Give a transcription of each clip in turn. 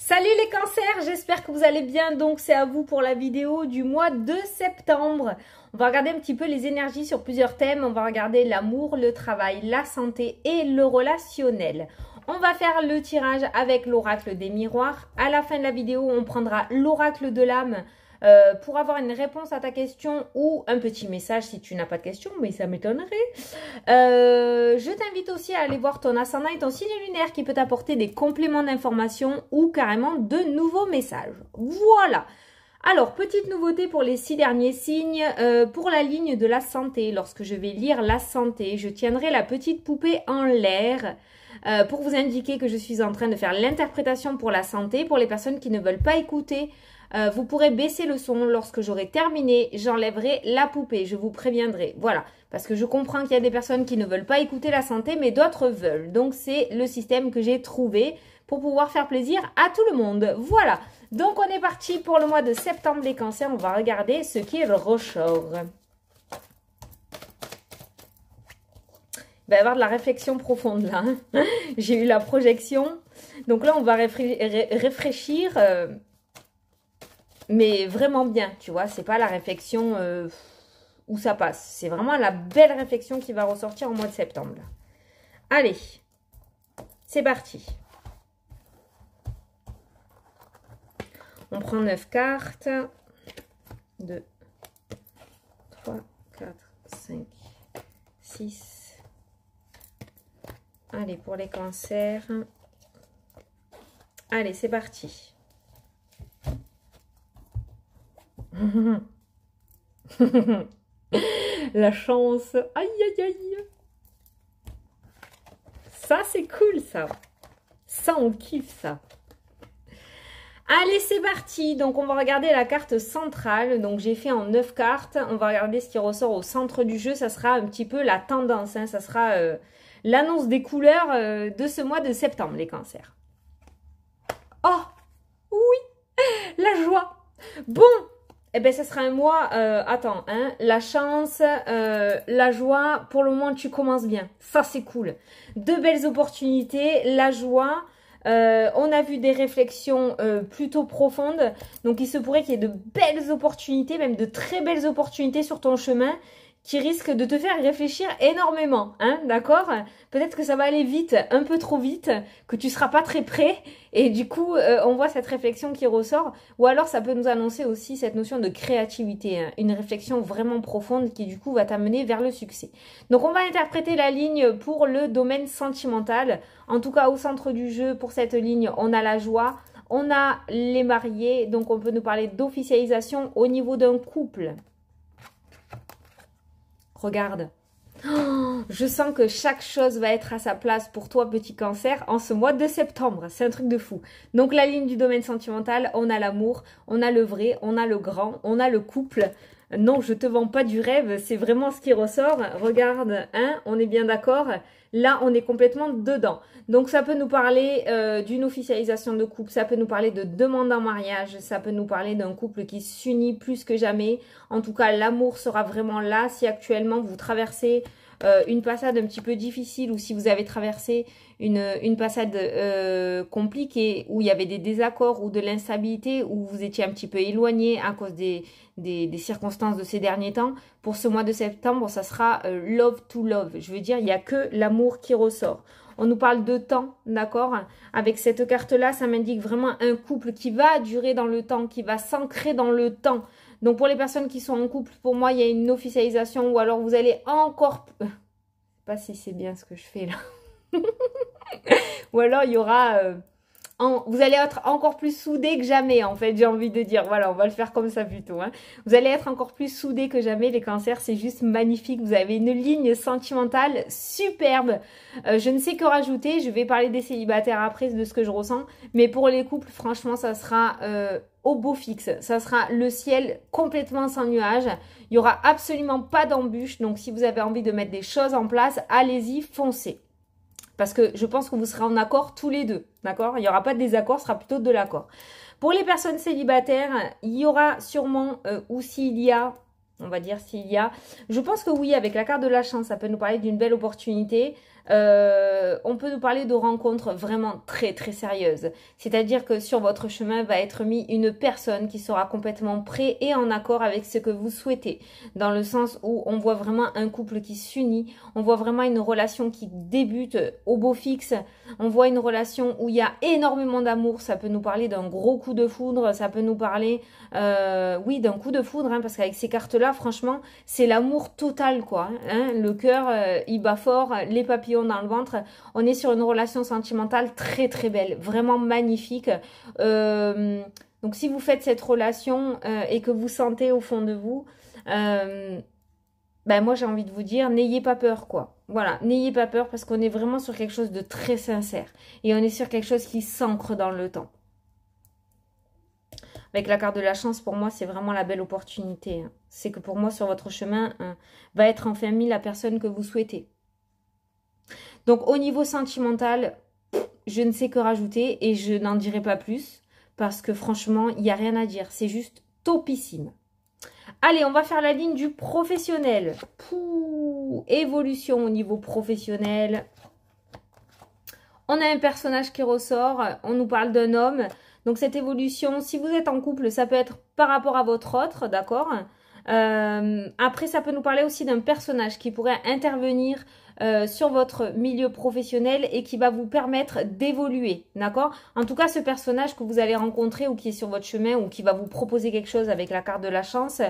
Salut les cancers, j'espère que vous allez bien. Donc c'est à vous pour la vidéo du mois de septembre. On va regarder un petit peu les énergies sur plusieurs thèmes. On va regarder l'amour, le travail, la santé et le relationnel. On va faire le tirage avec l'oracle des miroirs. À la fin de la vidéo, on prendra l'oracle de l'âme pour avoir une réponse à ta question ou un petit message si tu n'as pas de question, mais ça m'étonnerait. Je t'invite aussi à aller voir ton ascendant et ton signe lunaire qui peut t'apporter des compléments d'information ou carrément de nouveaux messages. Voilà. Alors, petite nouveauté pour les 6 derniers signes, pour la ligne de la santé. Lorsque je vais lire la santé, je tiendrai la petite poupée en l'air pour vous indiquer que je suis en train de faire l'interprétation pour la santé. Pour les personnes qui ne veulent pas écouter, vous pourrez baisser le son. Lorsque j'aurai terminé, j'enlèverai la poupée. Je vous préviendrai. Voilà. Parce que je comprends qu'il y a des personnes qui ne veulent pas écouter la santé, mais d'autres veulent. Donc, c'est le système que j'ai trouvé pour pouvoir faire plaisir à tout le monde. Voilà. Donc, on est parti pour le mois de septembre, les cancers. On va regarder ce qu'il ressort. Il va y avoir de la réflexion profonde, là. J'ai eu la projection. Donc là, on va réfléchir... mais vraiment bien, tu vois, c'est pas la réflexion où ça passe. C'est vraiment la belle réflexion qui va ressortir au mois de septembre. Allez, c'est parti. On prend 9 cartes. 2, 3, 4, 5, 6. Allez, pour les cancers. Allez, c'est parti. La chance. Aïe, aïe, aïe. Ça, c'est cool, ça. Ça, on kiffe, ça. Allez, c'est parti. Donc, on va regarder la carte centrale. Donc, j'ai fait en 9 cartes. On va regarder ce qui ressort au centre du jeu. Ça sera un petit peu la tendance. Hein. Ça sera l'annonce des couleurs de ce mois de septembre, les cancers. Oh, oui, la joie. Bon. Eh bien, ce sera un mois, attends, hein, la chance, la joie, pour le moment, tu commences bien. Ça, c'est cool. De belles opportunités, la joie. On a vu des réflexions plutôt profondes. Donc, il se pourrait qu'il y ait de belles opportunités, même de très belles opportunités sur ton chemin qui risquent de te faire réfléchir énormément, hein, d'accord? Peut-être que ça va aller vite, un peu trop vite, que tu seras pas très prêt, et du coup, on voit cette réflexion qui ressort, ou alors ça peut nous annoncer aussi cette notion de créativité, hein, une réflexion vraiment profonde qui du coup va t'amener vers le succès. Donc on va interpréter la ligne pour le domaine sentimental, en tout cas au centre du jeu, pour cette ligne, on a la joie, on a les mariés, donc on peut nous parler d'officialisation au niveau d'un couple. Regarde, oh, je sens que chaque chose va être à sa place pour toi, petit cancer, en ce mois de septembre. C'est un truc de fou. Donc, la ligne du domaine sentimental, on a l'amour, on a le vrai, on a le grand, on a le couple. Non, je te vends pas du rêve, c'est vraiment ce qui ressort. Regarde, hein, on est bien d'accord. Là, on est complètement dedans. Donc, ça peut nous parler d'une officialisation de couple, ça peut nous parler de demande en mariage, ça peut nous parler d'un couple qui s'unit plus que jamais. En tout cas, l'amour sera vraiment là. Si actuellement, vous traversez une passade un petit peu difficile ou si vous avez traversé une passade compliquée où il y avait des désaccords ou de l'instabilité, où vous étiez un petit peu éloigné à cause des circonstances de ces derniers temps, pour ce mois de septembre, ça sera love to love. Je veux dire, il n'y a que l'amour qui ressort. On nous parle de temps, d'accord? Avec cette carte-là, ça m'indique vraiment un couple qui va durer dans le temps, qui va s'ancrer dans le temps. Donc, pour les personnes qui sont en couple, pour moi, il y a une officialisation ou alors vous allez encore... Je sais pas si c'est bien ce que je fais là. Ou alors, il y aura... vous allez être encore plus soudés que jamais, en fait, j'ai envie de dire. Voilà, on va le faire comme ça plutôt. Hein. Vous allez être encore plus soudés que jamais, les cancers. C'est juste magnifique. Vous avez une ligne sentimentale superbe. Je ne sais que rajouter. Je vais parler des célibataires après, de ce que je ressens. Mais pour les couples, franchement, ça sera au beau fixe. Ça sera le ciel complètement sans nuages. Il n'y aura absolument pas d'embûches. Donc, si vous avez envie de mettre des choses en place, allez-y, foncez. Parce que je pense que vous serez en accord tous les deux, d'accord? Il n'y aura pas de désaccord, ce sera plutôt de l'accord. Pour les personnes célibataires, il y aura sûrement, ou s'il y a, on va dire s'il y a, je pense que oui, avec la carte de la chance, ça peut nous parler d'une belle opportunité. On peut nous parler de rencontres vraiment très très sérieuses. C'est-à-dire que sur votre chemin va être mis une personne qui sera complètement prêt et en accord avec ce que vous souhaitez. Dans le sens où on voit vraiment un couple qui s'unit, on voit vraiment une relation qui débute au beau fixe, on voit une relation où il y a énormément d'amour, ça peut nous parler d'un gros coup de foudre, ça peut nous parler, oui, d'un coup de foudre, hein, parce qu'avec ces cartes-là, franchement, c'est l'amour total, quoi. Hein, le cœur, il bat fort, les papillons dans le ventre. On est sur une relation sentimentale très très belle, vraiment magnifique. Donc si vous faites cette relation et que vous sentez au fond de vous, ben moi j'ai envie de vous dire, n'ayez pas peur, quoi. Voilà, n'ayez pas peur parce qu'on est vraiment sur quelque chose de très sincère. Et on est sur quelque chose qui s'ancre dans le temps. Avec la carte de la chance, pour moi, c'est vraiment la belle opportunité. Hein. C'est que pour moi, sur votre chemin, va être enfin mis la personne que vous souhaitez. Donc, au niveau sentimental, je ne sais que rajouter et je n'en dirai pas plus. Parce que franchement, il n'y a rien à dire. C'est juste topissime. Allez, on va faire la ligne du professionnel. Pouh, évolution au niveau professionnel. On a un personnage qui ressort. On nous parle d'un homme. Donc, cette évolution, si vous êtes en couple, ça peut être par rapport à votre autre, d'accord ? Après, ça peut nous parler aussi d'un personnage qui pourrait intervenir sur votre milieu professionnel et qui va vous permettre d'évoluer, d'accord? En tout cas, ce personnage que vous allez rencontrer ou qui est sur votre chemin ou qui va vous proposer quelque chose avec la carte de la chance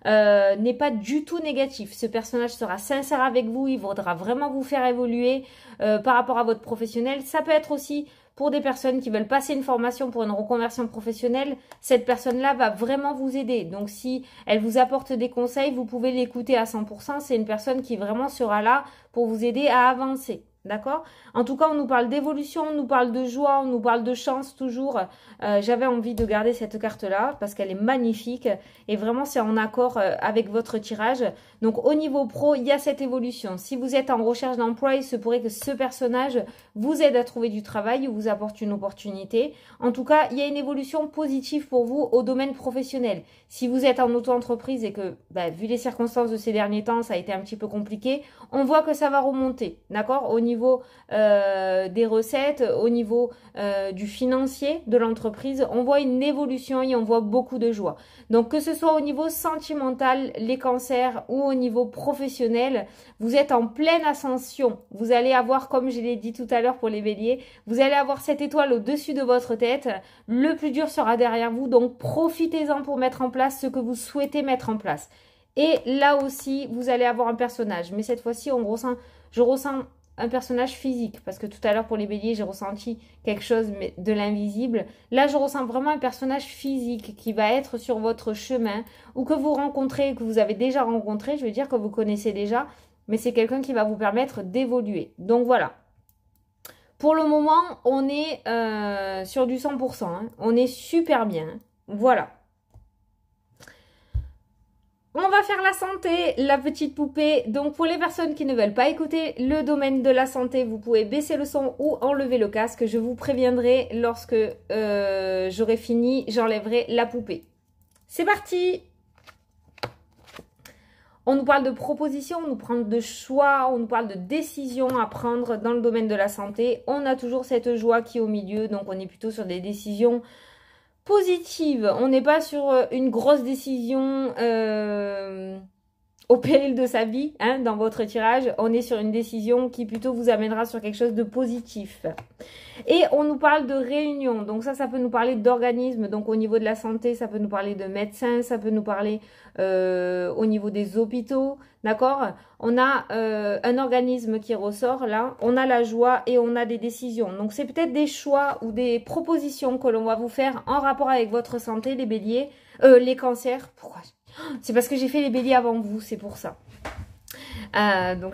n'est pas du tout négatif. Ce personnage sera sincère avec vous, il voudra vraiment vous faire évoluer par rapport à votre professionnel. Ça peut être aussi pour des personnes qui veulent passer une formation pour une reconversion professionnelle, cette personne-là va vraiment vous aider. Donc, si elle vous apporte des conseils, vous pouvez l'écouter à 100%. C'est une personne qui vraiment sera là pour vous aider à avancer. D'accord? En tout cas, on nous parle d'évolution, on nous parle de joie, on nous parle de chance toujours. J'avais envie de garder cette carte-là parce qu'elle est magnifique et vraiment c'est en accord avec votre tirage. Donc au niveau pro, il y a cette évolution. Si vous êtes en recherche d'emploi, il se pourrait que ce personnage vous aide à trouver du travail ou vous apporte une opportunité. En tout cas, il y a une évolution positive pour vous au domaine professionnel. Si vous êtes en auto-entreprise et que, vu les circonstances de ces derniers temps, ça a été un petit peu compliqué, on voit que ça va remonter, d'accord? Au niveau des recettes, au niveau du financier de l'entreprise, on voit une évolution et on voit beaucoup de joie. Donc que ce soit au niveau sentimental, les cancers ou au niveau professionnel, vous êtes en pleine ascension. Vous allez avoir, comme je l'ai dit tout à l'heure pour les béliers, vous allez avoir cette étoile au-dessus de votre tête. Le plus dur sera derrière vous, donc profitez-en pour mettre en place ce que vous souhaitez mettre en place. Et là aussi, vous allez avoir un personnage. Mais cette fois-ci, je ressens un personnage physique. Parce que tout à l'heure, pour les béliers, j'ai ressenti quelque chose de l'invisible. Là, je ressens vraiment un personnage physique qui va être sur votre chemin ou que vous rencontrez, que vous avez déjà rencontré. Je veux dire que vous connaissez déjà. Mais c'est quelqu'un qui va vous permettre d'évoluer. Donc, voilà. Pour le moment, on est sur du 100%. Hein. On est super bien. Voilà. On va faire la santé, la petite poupée. Donc, pour les personnes qui ne veulent pas écouter le domaine de la santé, vous pouvez baisser le son ou enlever le casque. Je vous préviendrai lorsque j'aurai fini, j'enlèverai la poupée. C'est parti! On nous parle de propositions, on nous parle de choix, on nous parle de décisions à prendre dans le domaine de la santé. On a toujours cette joie qui est au milieu, donc on est plutôt sur des décisions positives. On n'est pas sur une grosse décision au péril de sa vie, hein, dans votre tirage. On est sur une décision qui plutôt vous amènera sur quelque chose de positif. Et on nous parle de réunion. Donc ça peut nous parler d'organismes. Donc au niveau de la santé, ça peut nous parler de médecins, ça peut nous parler au niveau des hôpitaux. D'accord? On a un organisme qui ressort là. On a la joie et on a des décisions. Donc c'est peut-être des choix ou des propositions que l'on va vous faire en rapport avec votre santé, les béliers, les cancers. Pourquoi? C'est parce que j'ai fait les béliers avant vous, c'est pour ça. Donc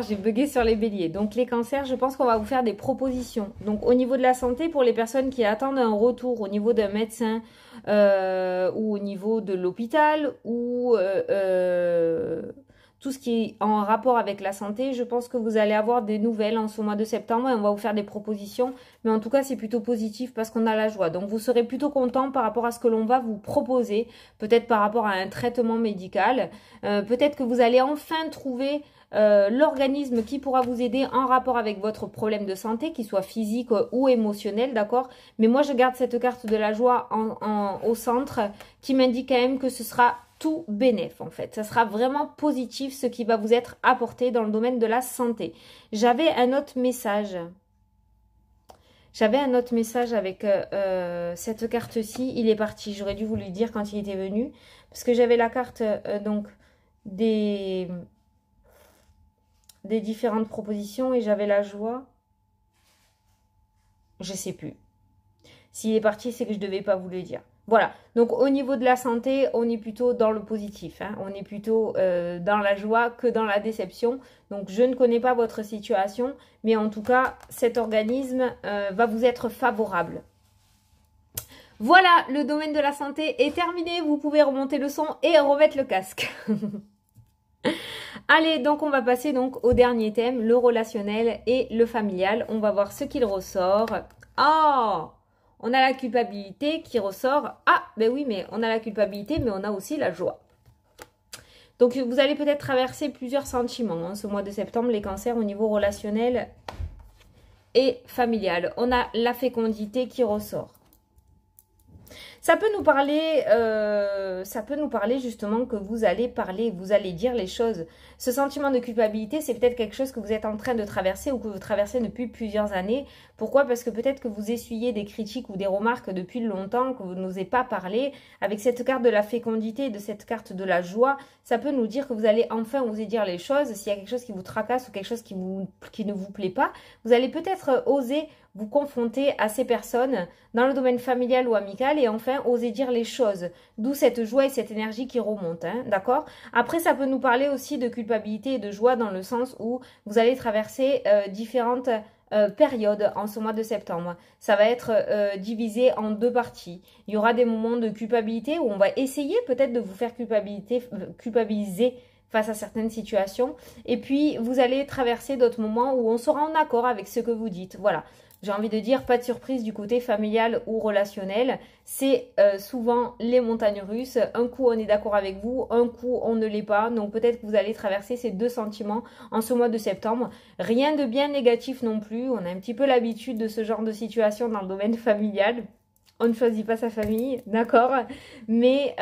j'ai bugué sur les béliers. Donc les cancers, je pense qu'on va vous faire des propositions. Donc au niveau de la santé, pour les personnes qui attendent un retour au niveau d'un médecin ou au niveau de l'hôpital ou tout ce qui est en rapport avec la santé, je pense que vous allez avoir des nouvelles en ce mois de septembre et on va vous faire des propositions. Mais en tout cas, c'est plutôt positif parce qu'on a la joie. Donc, vous serez plutôt content par rapport à ce que l'on va vous proposer. Peut-être par rapport à un traitement médical. Peut-être que vous allez enfin trouver l'organisme qui pourra vous aider en rapport avec votre problème de santé, qu'il soit physique ou émotionnel, d'accord? Mais moi, je garde cette carte de la joie au centre qui m'indique quand même que ce sera tout bénef en fait. Ça sera vraiment positif ce qui va vous être apporté dans le domaine de la santé. J'avais un autre message. J'avais un autre message avec cette carte-ci. Il est parti. J'aurais dû vous le dire quand il était venu. Parce que j'avais la carte donc des différentes propositions et j'avais la joie. Je sais plus. S'il est parti, c'est que je ne devais pas vous le dire. Voilà, donc au niveau de la santé, on est plutôt dans le positif. Hein. On est plutôt dans la joie que dans la déception. Donc je ne connais pas votre situation, mais en tout cas, cet organisme va vous être favorable. Voilà, le domaine de la santé est terminé. Vous pouvez remonter le son et remettre le casque. Allez, donc on va passer donc au dernier thème, le relationnel et le familial. On va voir ce qu'il ressort. Oh! On a la culpabilité qui ressort. Ah, ben oui, mais on a la culpabilité, mais on a aussi la joie. Donc, vous allez peut-être traverser plusieurs sentiments hein, ce mois de septembre, les cancers au niveau relationnel et familial. On a la fécondité qui ressort. Ça peut nous parler justement que vous allez parler, vous allez dire les choses. Ce sentiment de culpabilité, c'est peut-être quelque chose que vous êtes en train de traverser ou que vous traversez depuis plusieurs années. Pourquoi? Parce que peut-être que vous essuyez des critiques ou des remarques depuis longtemps, que vous n'osez pas parler. Avec cette carte de la fécondité, de cette carte de la joie, ça peut nous dire que vous allez enfin oser dire les choses. S'il y a quelque chose qui vous tracasse ou quelque chose qui ne vous plaît pas, vous allez peut-être oser vous confronter à ces personnes dans le domaine familial ou amical et enfin oser dire les choses. D'où cette joie et cette énergie qui remonte, hein, d'accord? Après, ça peut nous parler aussi de culpabilité et de joie dans le sens où vous allez traverser différentes périodes en ce mois de septembre. Ça va être divisé en deux parties. Il y aura des moments de culpabilité où on va essayer peut-être de vous faire culpabiliser face à certaines situations. Et puis, vous allez traverser d'autres moments où on sera en accord avec ce que vous dites. Voilà. J'ai envie de dire, pas de surprise du côté familial ou relationnel. C'est souvent les montagnes russes. Un coup, on est d'accord avec vous, un coup, on ne l'est pas. Donc, peut-être que vous allez traverser ces deux sentiments en ce mois de septembre. Rien de bien négatif non plus. On a un petit peu l'habitude de ce genre de situation dans le domaine familial. On ne choisit pas sa famille, d'accord? Mais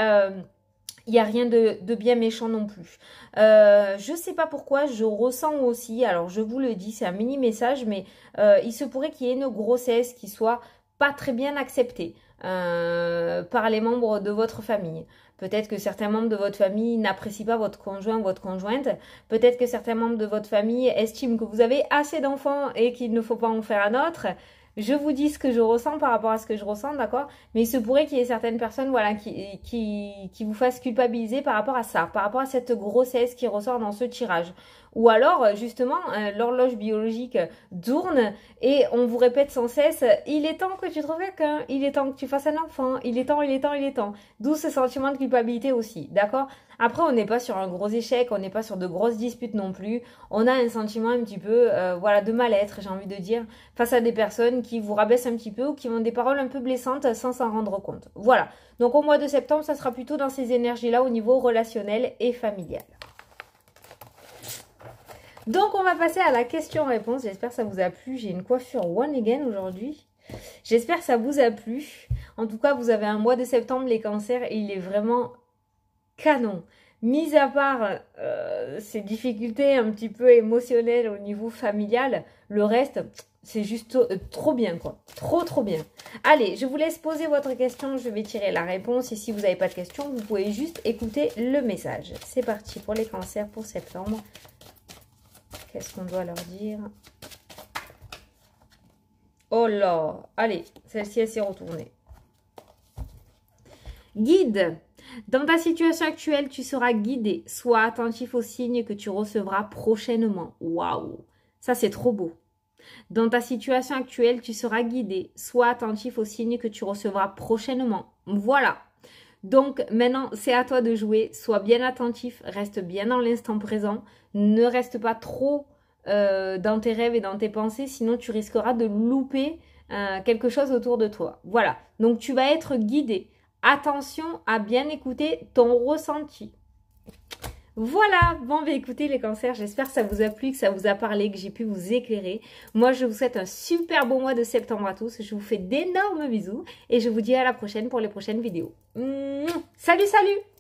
il n'y a rien de bien méchant non plus. Je ne sais pas pourquoi, je ressens aussi, alors je vous le dis, c'est un mini message, mais il se pourrait qu'il y ait une grossesse qui soit pas très bien acceptée par les membres de votre famille. Peut-être que certains membres de votre famille n'apprécient pas votre conjoint ou votre conjointe. Peut-être que certains membres de votre famille estiment que vous avez assez d'enfants et qu'il ne faut pas en faire un autre. Je vous dis ce que je ressens par rapport à ce que je ressens, d'accord? Mais il se pourrait qu'il y ait certaines personnes voilà, qui vous fassent culpabiliser par rapport à ça, par rapport à cette grossesse qui ressort dans ce tirage. Ou alors, justement, l'horloge biologique tourne et on vous répète sans cesse « Il est temps que tu trouves quelqu'un, il est temps que tu fasses un enfant, il est temps, il est temps, il est temps. » D'où ce sentiment de culpabilité aussi, d'accord? Après, on n'est pas sur un gros échec, on n'est pas sur de grosses disputes non plus. On a un sentiment un petit peu voilà, de mal-être, j'ai envie de dire, face à des personnes qui vous rabaissent un petit peu ou qui ont des paroles un peu blessantes sans s'en rendre compte. Voilà, donc au mois de septembre, ça sera plutôt dans ces énergies-là au niveau relationnel et familial. Donc, on va passer à la question-réponse. J'espère que ça vous a plu. J'ai une coiffure one again aujourd'hui. J'espère que ça vous a plu. En tout cas, vous avez un mois de septembre, les cancers, et il est vraiment canon. Mis à part ces difficultés un petit peu émotionnelles au niveau familial, le reste, c'est juste trop bien, quoi. Trop bien. Allez, je vous laisse poser votre question. Je vais tirer la réponse. Et si vous n'avez pas de question, vous pouvez juste écouter le message. C'est parti pour les cancers pour septembre. Qu'est-ce qu'on doit leur dire? Oh là! Allez, celle-ci, elle s'est retournée. Guide. Dans ta situation actuelle, tu seras guidé. Sois attentif aux signes que tu recevras prochainement. Waouh! Ça, c'est trop beau. Dans ta situation actuelle, tu seras guidé. Sois attentif aux signes que tu recevras prochainement. Voilà. Donc, maintenant, c'est à toi de jouer. Sois bien attentif. Reste bien dans l'instant présent. Ne reste pas trop dans tes rêves et dans tes pensées. Sinon, tu risqueras de louper quelque chose autour de toi. Voilà. Donc, tu vas être guidé. Attention à bien écouter ton ressenti. Voilà, bon bah écoutez les cancers, j'espère que ça vous a plu, que ça vous a parlé, que j'ai pu vous éclairer. Moi je vous souhaite un super beau mois de septembre à tous, je vous fais d'énormes bisous et je vous dis à la prochaine pour les prochaines vidéos. Salut salut!